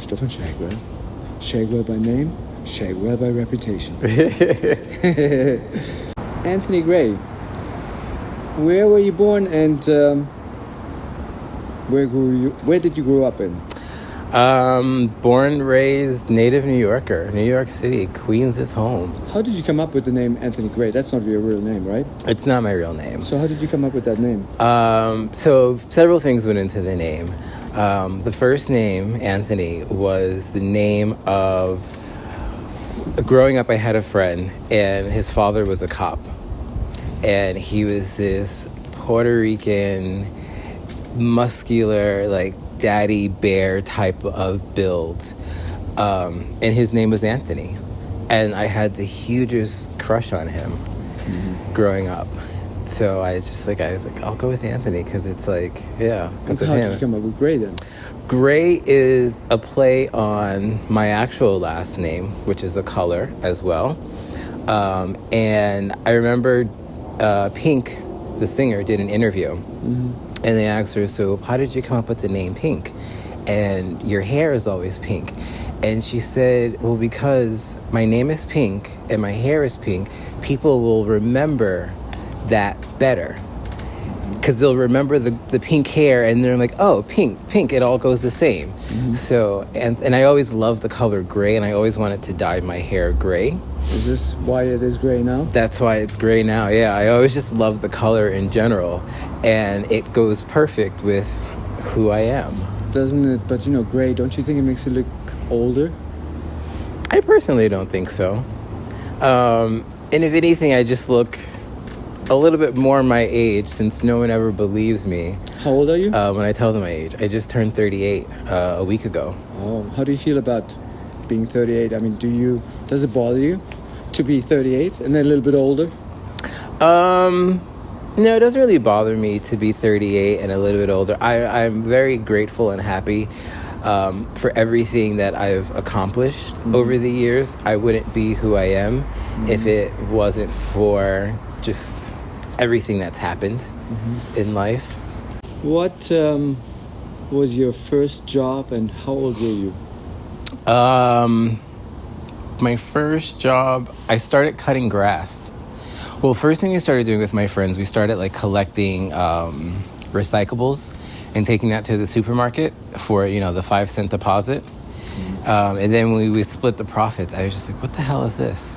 Stefan Shagwell. Shagwell by name, Shagwell by reputation. Anthony Gray, where were you born and where did you grow up in? Born, raised, native New Yorker, New York City. Queens is home. How did you come up with the name Anthony Gray? That's not your real name, right? It's not my real name. So how did you come up with that name? So several things went into the name. The first name, Anthony, was the name of... Growing up, I had a friend, and his father was a cop. And he was this Puerto Rican, muscular, like, daddy bear type of build. And his name was Anthony. And I had the hugest crush on him growing up. So I was like, I'll go with Anthony because it's like, yeah, because of him. How did you come up with Gray then? Gray is a play on my actual last name, which is a color as well. And I remember Pink, the singer, did an interview. And they asked her, so how did you come up with the name Pink? And your hair is always pink. And she said, well, because my name is Pink and my hair is pink, people will remember that better. Because they'll remember the pink hair and they're like, oh, pink, it all goes the same. So, and I always loved the color gray, and I always wanted to dye my hair gray. Is this why it is gray now? That's why it's gray now, yeah. I always just loved the color in general, and it goes perfect with who I am. Doesn't it? But gray, don't you think it makes you look older? I personally don't think so. And if anything, I just look a little bit more my age, since no one ever believes me. How old are you? When I tell them my age. I just turned 38 a week ago. Oh, how do you feel about being 38? I mean, does it bother you to be 38 and then a little bit older? No, it doesn't really bother me to be 38 and a little bit older. I'm very grateful and happy for everything that I've accomplished over the years. I wouldn't be who I am if it wasn't for just everything that's happened in life. What was your first job and how old were you? My first job, I started cutting grass. Well, first thing we started doing with my friends, we started like collecting recyclables and taking that to the supermarket for, the 5 cent deposit. And then when we would split the profits, I was just like, what the hell is this?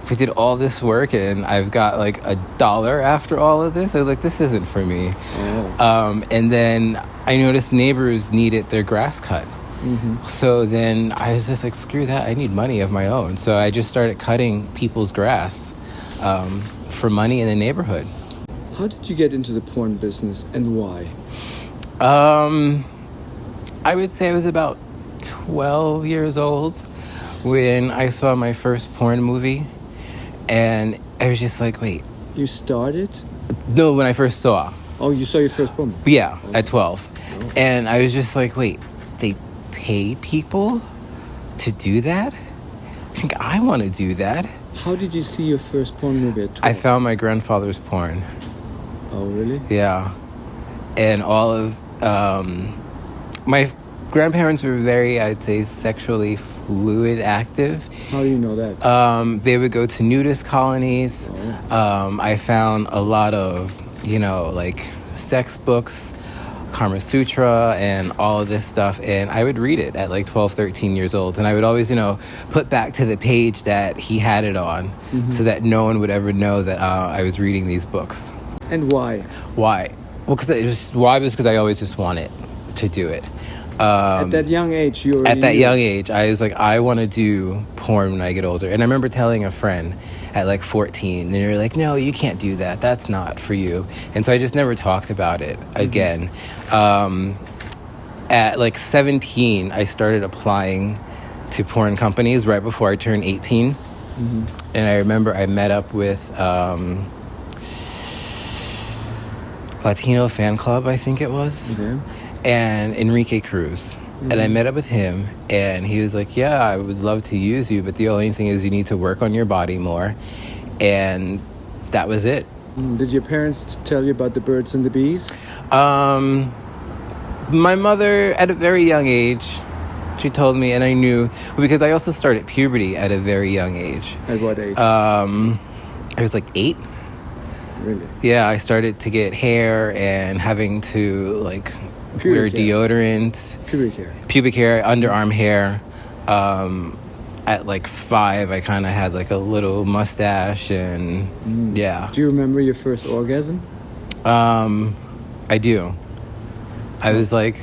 We did all this work and I've got like $1 after all of this. I was like, this isn't for me. And then I noticed neighbors needed their grass cut. So then I was just like, screw that, I need money of my own. So I just started cutting people's grass for money in the neighborhood. How did you get into the porn business and why? I would say I was about 12 years old when I saw my first porn movie, and I was just like, wait. You started? No, when I first saw. Oh, you saw your first porn movie? Yeah, at 12. And I was just like, wait, they pay people to do that? I think I want to do that. How did you see your first porn movie at 12? I found my grandfather's porn. Oh, really? Yeah. And all of my grandparents were very, I'd say, sexually fluid, active. How do you know that? They would go to nudist colonies. I found a lot of, like sex books, Kama Sutra, and all of this stuff. And I would read it at like 12, 13 years old. And I would always, put back to the page that he had it on so that no one would ever know that I was reading these books. And why? Why? Well, because I always just wanted to do it. At that young age, I was like, I want to do porn when I get older. And I remember telling a friend at like 14, and you're like, no, you can't do that. That's not for you. And so I just never talked about it again. At like 17, I started applying to porn companies right before I turned 18. And I remember I met up with Latino Fan Club, I think it was. And Enrique Cruz. And I met up with him, and he was like, yeah, I would love to use you, but the only thing is you need to work on your body more. And that was it. Did your parents tell you about the birds and the bees? My mother, at a very young age, She told me, and I knew, because I also started puberty at a very young age. At what age? I was like 8. Really? Yeah, I started to get hair and having to like wear deodorant. Pubic hair, underarm hair. At like 5, I kind of had like a little mustache and yeah. Do you remember your first orgasm? I do. I was like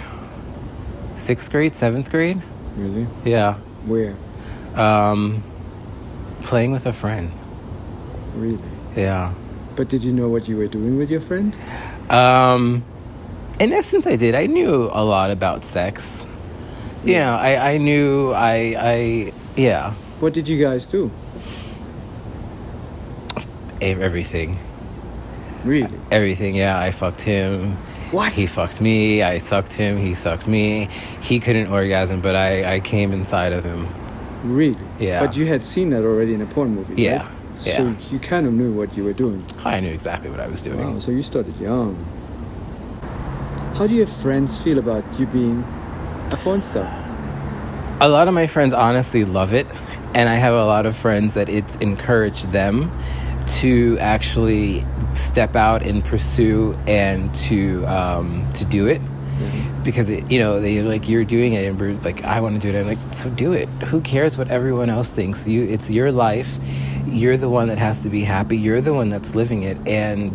6th grade, 7th grade. Really? Yeah. Where? Playing with a friend. Really? Yeah. But did you know what you were doing with your friend? In essence, I did. I knew a lot about sex. Yeah, I knew, yeah. What did you guys do? Everything. Really? Everything, yeah. I fucked him. What? He fucked me. I sucked him. He sucked me. He couldn't orgasm, but I came inside of him. Really? Yeah. But you had seen that already in a porn movie, Yeah. right? Yeah. So you kind of knew what you were doing. I knew exactly what I was doing. Wow, so you started young. How do your friends feel about you being a porn star? A lot of my friends honestly love it, and I have a lot of friends that it's encouraged them to actually step out and pursue and to do it. Because they're like, you're doing it, and we're like, I want to do it. I'm like, so do it. Who cares what everyone else thinks? It's your life. You're the one that has to be happy. You're the one that's living it, and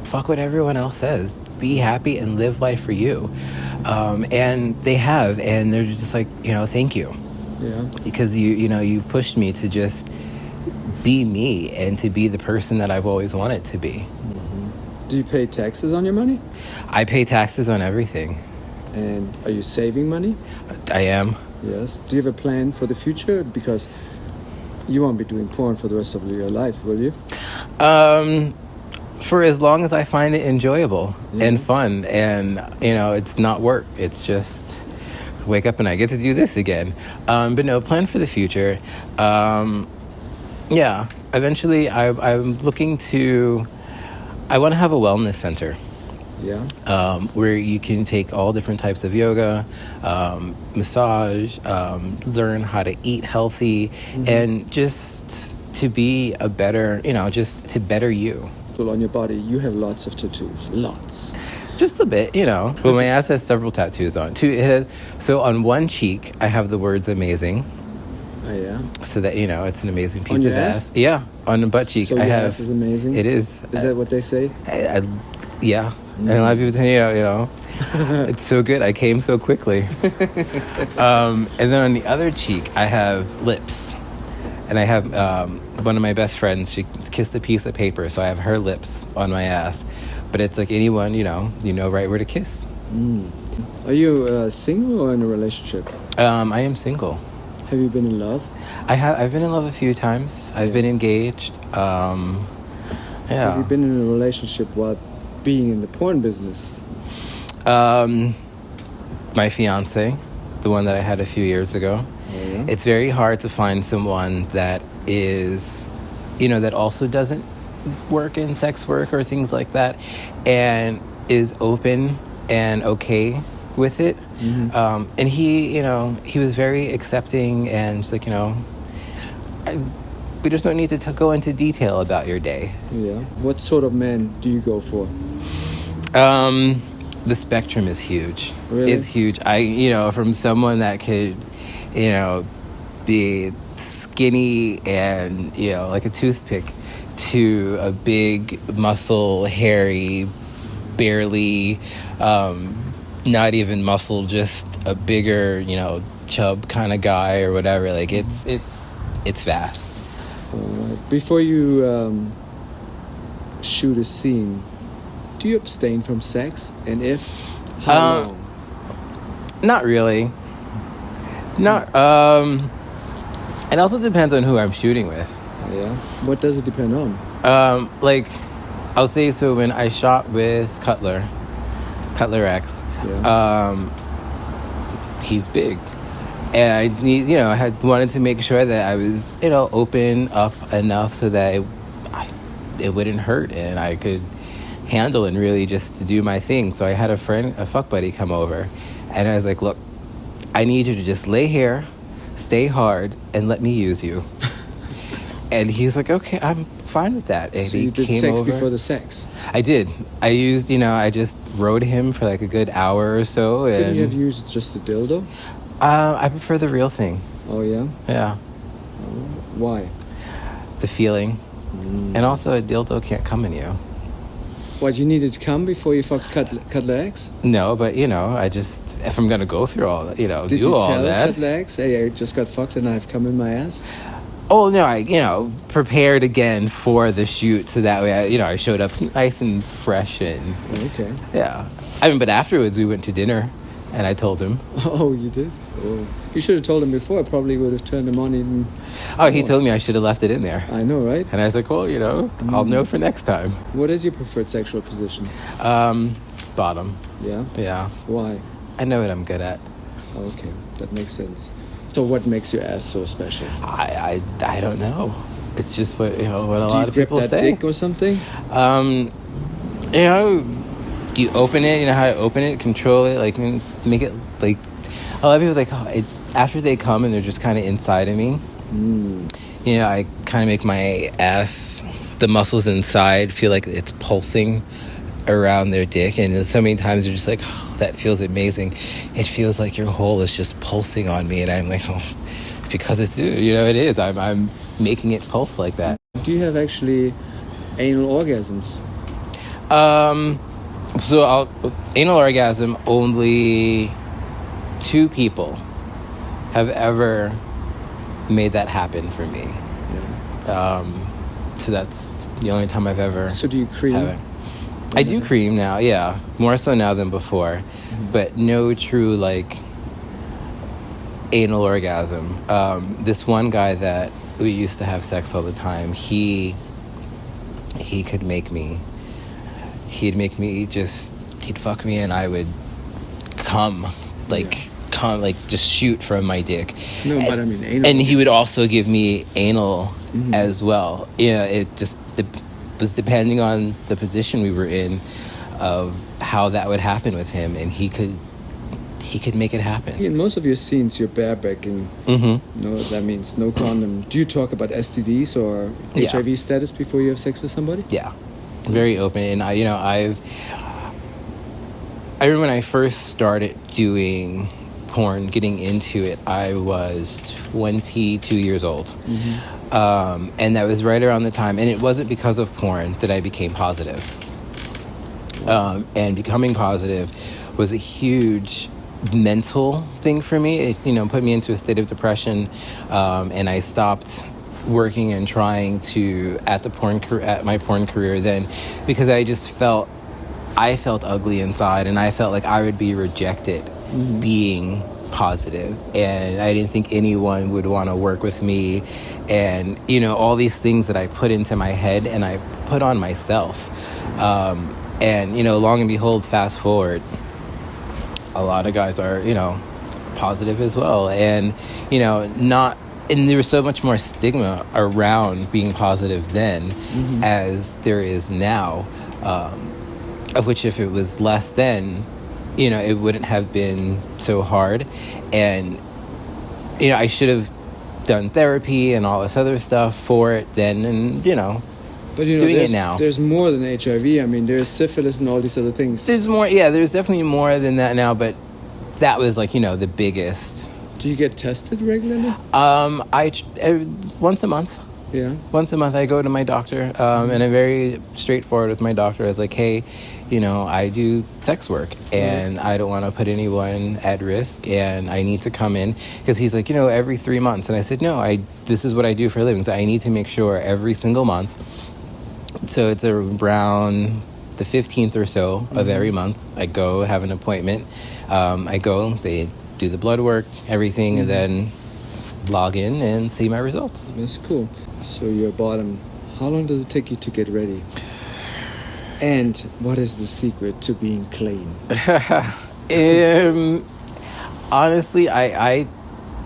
fuck what everyone else says. Be happy and live life for you. And they have, and they're just like, thank you. Yeah. Because you pushed me to just be me and to be the person that I've always wanted to be. Do you pay taxes on your money? I pay taxes on everything. And are you saving money? I am. Yes. Do you have a plan for the future? Because you won't be doing porn for the rest of your life, will you? For as long as I find it enjoyable and fun, and it's not work. It's just wake up and I get to do this again. But no, plan for the future. Yeah, eventually I'm looking to. I want to have a wellness center. Yeah. Where you can take all different types of yoga, massage, learn how to eat healthy, and just to be a better, just to better you. So on your body, you have lots of tattoos. Lots. Just a bit, Well, my ass has several tattoos on. So on one cheek, I have the words amazing. Oh, yeah? So that, it's an amazing piece on your of ass? Yeah, on the butt cheek. So I your have. ass is amazing? It is. Is that what they say? Yeah. And a lot of people tell me, it's so good. I came so quickly. And then on the other cheek, I have lips. And I have one of my best friends, she kissed a piece of paper, so I have her lips on my ass. But it's like anyone, you know right where to kiss. Are you single or in a relationship? I am single. Have you been in love? I've been in love a few times. I've been engaged. Yeah. Have you been in a relationship while being in the porn business? My fiance, the one that I had a few years ago. Oh, yeah? It's very hard to find someone that is, that also doesn't work in sex work or things like that, and is open and okay with it. And he was very accepting and just like, we just don't need to go into detail about your day. Yeah. What sort of man do you go for? The spectrum is huge. Really? It's huge. From someone that could, be skinny and, like a toothpick, to a big, muscle, hairy, barely, not even muscle, just a bigger, chub kind of guy or whatever. Like it's vast. Before you shoot a scene, do you abstain from sex? And if, how long? Not really. Not. It also depends on who I'm shooting with. Yeah. What does it depend on? Like, I'll say, so when I shot with Cutler X, he's big. And I need, I had wanted to make sure that I was, open up enough so that it wouldn't hurt and I could handle and really just to do my thing. So I had a fuck buddy come over, and I was like, look, I need you to just lay here, stay hard, and let me use you. And he's like, okay, I'm fine with that. And So he you did came sex over. before the sex? I did. I used, I just rode him for like a good hour or so. Couldn't And you have used just a dildo? I prefer the real thing. Oh, yeah? Yeah. Why? The feeling. And also a dildo can't come in you. What, you needed to come before you cut legs? No, but I just, if I'm going to go through all that, Did do you all tell that. cut legs? Hey, I just got fucked and I've come in my ass? Oh, no, I prepared again for the shoot so that way, I showed up nice and fresh and, Okay. yeah. I mean, but afterwards we went to dinner and I told him. Oh, you did? Oh. You should have told him before. I probably would have turned him on even Oh, he more. told me I should have left it in there. I know, right? And I was like, well, I'll know for next time. What is your preferred sexual position? Bottom. Yeah? Yeah. Why? I know what I'm good at. Okay, that makes sense. So what makes your ass so special? I don't know. It's just what, what a Do lot you of grip people that say. dick or something? You open it, you know how to open it, control it, like make it like a lot of people like after they come and they're just kind of inside of me. I kind of make my ass, the muscles inside feel like it's pulsing around their dick, and so many times you're just like, oh, that feels amazing. It feels like your hole is just pulsing on me, and I'm like, oh, because it is. I'm making it pulse like that. Do you have actually anal orgasms? So anal orgasm, only 2 people have ever made that happen for me. Yeah. So that's the only time I've ever. So do you cream? have it. I do cream now, yeah, more so now than before, but no true like anal orgasm. This one guy that we used to have sex all the time, he could make me. He'd make me he'd fuck me and I would come just shoot from my dick. No, but I mean anal. And he would also give me anal as well. Yeah, it just was depending on the position we were in of how that would happen with him, and he could make it happen. In most of your scenes, you're barebacking. No, that means no condom. Do you talk about STDs or Yeah. HIV status before you have sex with somebody? Yeah, very open. And I remember when I first started doing porn, getting into it, I was 22 years old. And that was right around the time, and it wasn't because of porn that I became positive. And becoming positive was a huge mental thing for me. It, put me into a state of depression, and I stopped working and trying to at my porn career then, because I felt ugly inside, and I felt like I would be rejected being positive, and I didn't think anyone would want to work with me, and all these things that I put into my head and I put on myself, and long and behold, fast forward, a lot of guys are positive as well, and and there was so much more stigma around being positive then as there is now, of which if it was less then, it wouldn't have been so hard. And, I should have done therapy and all this other stuff for it then, and, But doing it now. There's more than HIV. I mean, there's syphilis and all these other things. There's more, yeah, there's definitely more than that now, but that was like, the biggest. Do you get tested regularly? Once a month. Yeah. Once a month I go to my doctor, and I'm very straightforward with my doctor. I was like, hey, I do sex work, and I don't want to put anyone at risk, and I need to come in, because he's like, every 3 months. And I said, no, this is what I do for a living, so I need to make sure every single month. So it's around the 15th or so of every month, I go have an appointment. I go, they do the blood work, everything, and then log in and see my results. That's cool. So your bottom, how long does it take you to get ready? And what is the secret to being clean? Honestly, I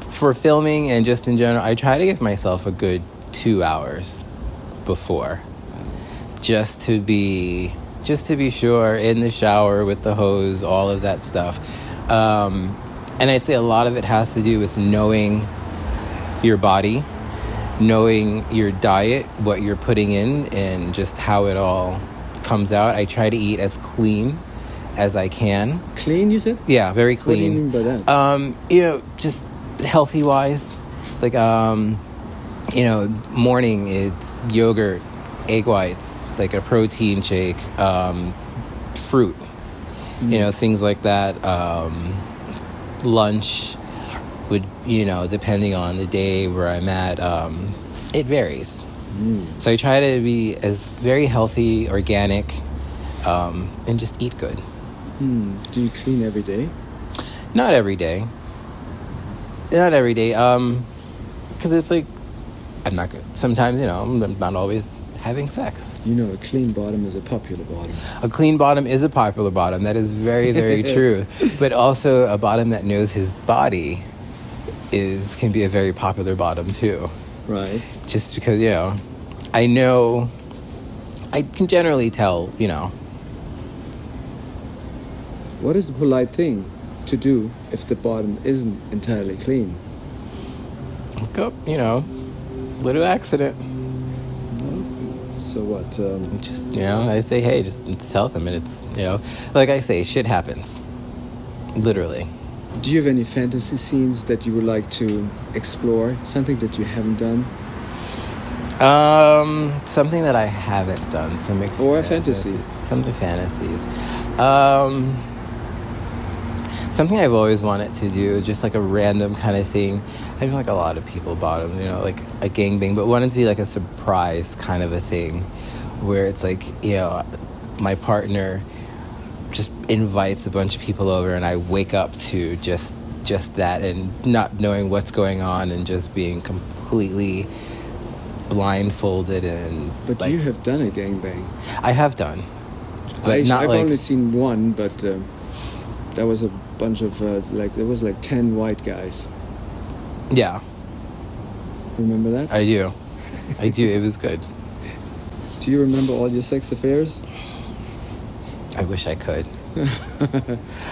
for filming and just in general, I try to give myself a good 2 hours before, just to be sure, in the shower with the hose, all of that stuff. And I'd say a lot of it has to do with knowing your body, knowing your diet, what you're putting in, and just how it all comes out. I try to eat as clean as I can. Clean, you said? Yeah, very clean. What do you mean by that? Just healthy wise. Like, morning it's yogurt, egg whites, like a protein shake, fruit, things like that. Lunch would, depending on the day where I'm at, it varies. So I try to be as very healthy, organic, and just eat good. Do you clean every day? Not every day. Because it's like, I'm not good. Sometimes, I'm not always having sex. A clean bottom is a popular bottom. A clean bottom is a popular bottom. That is very, very true. But also a bottom that knows his body can be a very popular bottom too. Right. Just because, I know, I can generally tell, What is the polite thing to do if the bottom isn't entirely clean? Look up, little accident. So what? Just, I say, hey, just tell them. And it's, like I say, shit happens. Literally. Do you have any fantasy scenes that you would like to explore? Something that you haven't done? Something that I haven't done. Or a fantasy. Something fantasies. Something I've always wanted to do, just like a random kind of thing. I mean, like a lot of people bottom, like a gangbang, but wanted to be like a surprise kind of a thing where it's like, my partner just invites a bunch of people over and I wake up to just that and not knowing what's going on and just being completely blindfolded and... But like, you have done a gangbang. I have done. But I've only seen one, but that was a bunch of, there was 10 white guys. Yeah. Remember that? I do. It was good. Do you remember all your sex affairs? I wish I could.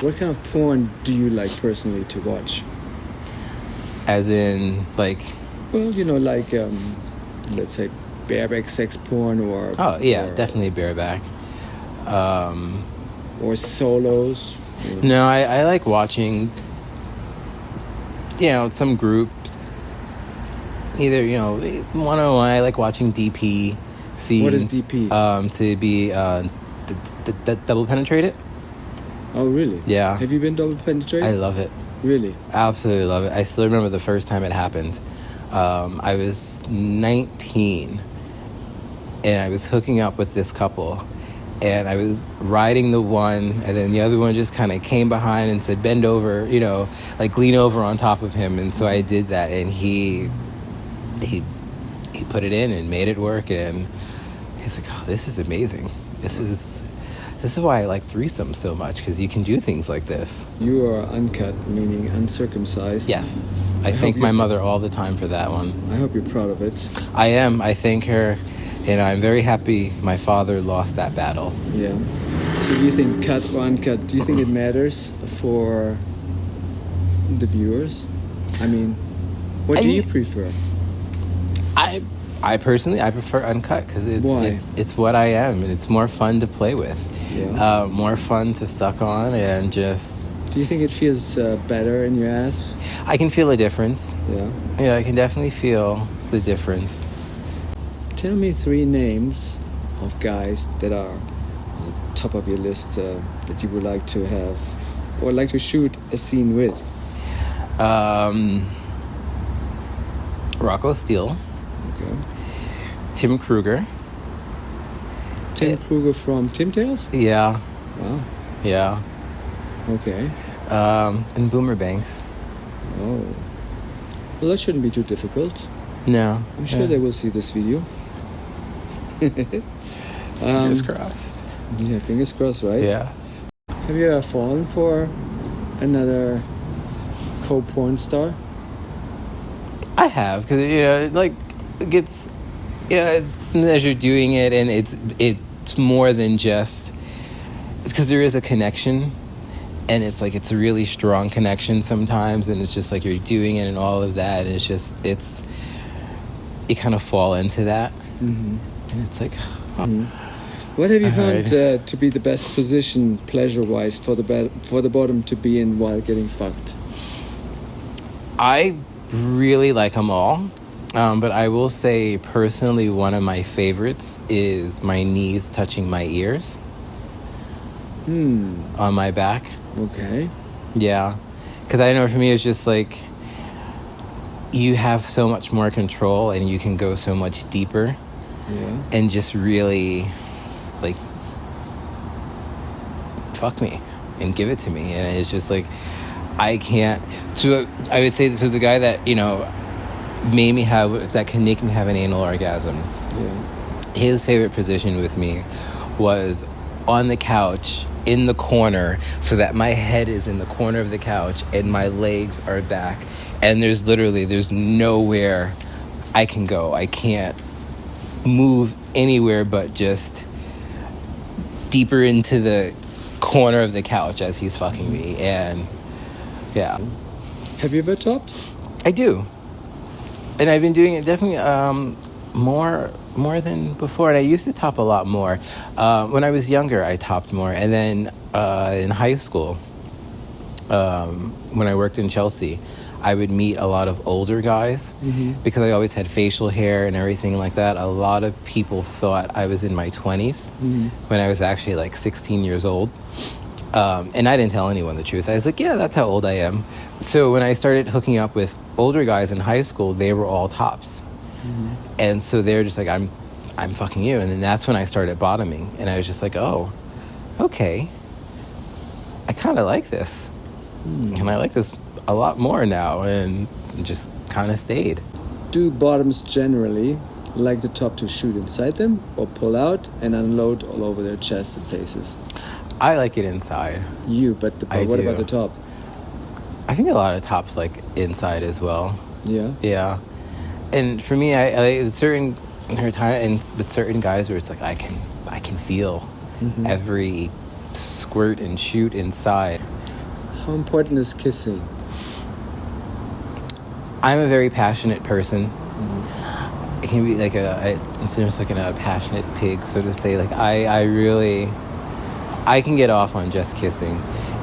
What kind of porn do you like personally to watch? As in, like... Well, let's say bareback sex porn or... Oh, yeah, definitely bareback. Or solos. No, I like watching, some group. Either, one-on-one, I like watching DP scenes. What is DP? To be double penetrated. Oh, really? Yeah. Have you been double penetrated? I love it. Really? Absolutely love it. I still remember the first time it happened. I was 19, and I was hooking up with this couple. And I was riding the one, and then the other one just kind of came behind and said, bend over, lean over on top of him. And so I did that, and he put it in and made it work. And he's like, oh, this is amazing. This is why I like threesomes so much, because you can do things like this. You are uncut, meaning uncircumcised. Yes. I thank my mother all the time for that one. I hope you're proud of it. I am. I thank her. And I'm very happy my father lost that battle. Yeah. So do you think cut or uncut, do you think it matters for the viewers? I mean, what do you prefer? I personally, I prefer uncut because it's what I am, and it's more fun to play with. Yeah. More fun to suck on and just... Do you think it feels better in your ass? I can feel a difference. Yeah. Yeah, I can definitely feel the difference. Tell me 3 names of guys that are on the top of your list that you would like to have or like to shoot a scene with. Rocco Steele. Okay. Tim Kruger. Tim Kruger from Tim Tales? Yeah. Wow. Yeah. Okay. And Boomer Banks. Oh. Well, that shouldn't be too difficult. No. I'm sure they will see this video. Fingers crossed. Yeah, fingers crossed, right? Yeah. Have you ever fallen for another co-porn star? I have, because it gets, it's as you're doing it, and it's more than just, because there is a connection, and it's like it's a really strong connection sometimes, and it's just like you're doing it and all of that, and you kind of fall into that, and it's like, What have you found Alright. to be the best position, pleasure-wise, for the bottom to be in while getting fucked? I really like them all, but I will say personally one of my favorites is my knees touching my ears on my back. Okay. Yeah, because I know for me it's just like you have so much more control and you can go so much deeper and just really like fuck me and give it to me, and it's just like I can't. So I would say to the guy that made me have that can make me have an anal orgasm. Yeah. His favorite position with me was on the couch in the corner, so that my head is in the corner of the couch and my legs are back, and there's nowhere I can go. I can't move anywhere but just deeper into the corner of the couch as he's fucking me. And yeah. Have you ever topped? I do. And I've been doing it definitely more than before. And I used to top a lot more. When I was younger, I topped more. And then in high school, when I worked in Chelsea, I would meet a lot of older guys because I always had facial hair and everything like that. A lot of people thought I was in my 20s when I was actually like 16 years old. And I didn't tell anyone the truth. I was like, yeah, that's how old I am. So when I started hooking up with older guys in high school, they were all tops. And so they were just like, I'm fucking you. And then that's when I started bottoming. And I was just like, oh, okay. I kind of like this. And I like this a lot more now, and just kind of stayed. Do bottoms generally like the top to shoot inside them or pull out and unload all over their chests and faces? I like it inside. But what about the top? I think a lot of tops like inside as well. Yeah? Yeah. And for me, I with certain guys where it's like I can feel every squirt and shoot inside. How important is kissing? I'm a very passionate person. It can be like I consider myself like a passionate pig, so to say. Like I can get off on just kissing,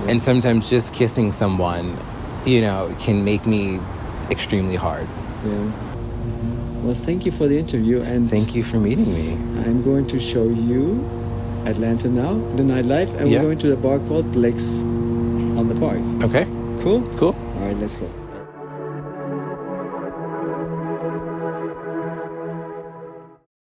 and sometimes just kissing someone, can make me extremely hard. Yeah. Well, thank you for the interview, and thank you for meeting me. I'm going to show you Atlanta now, the nightlife, and we're going to the bar called Blake's on the Park. Okay. Cool? Cool. All right, let's go.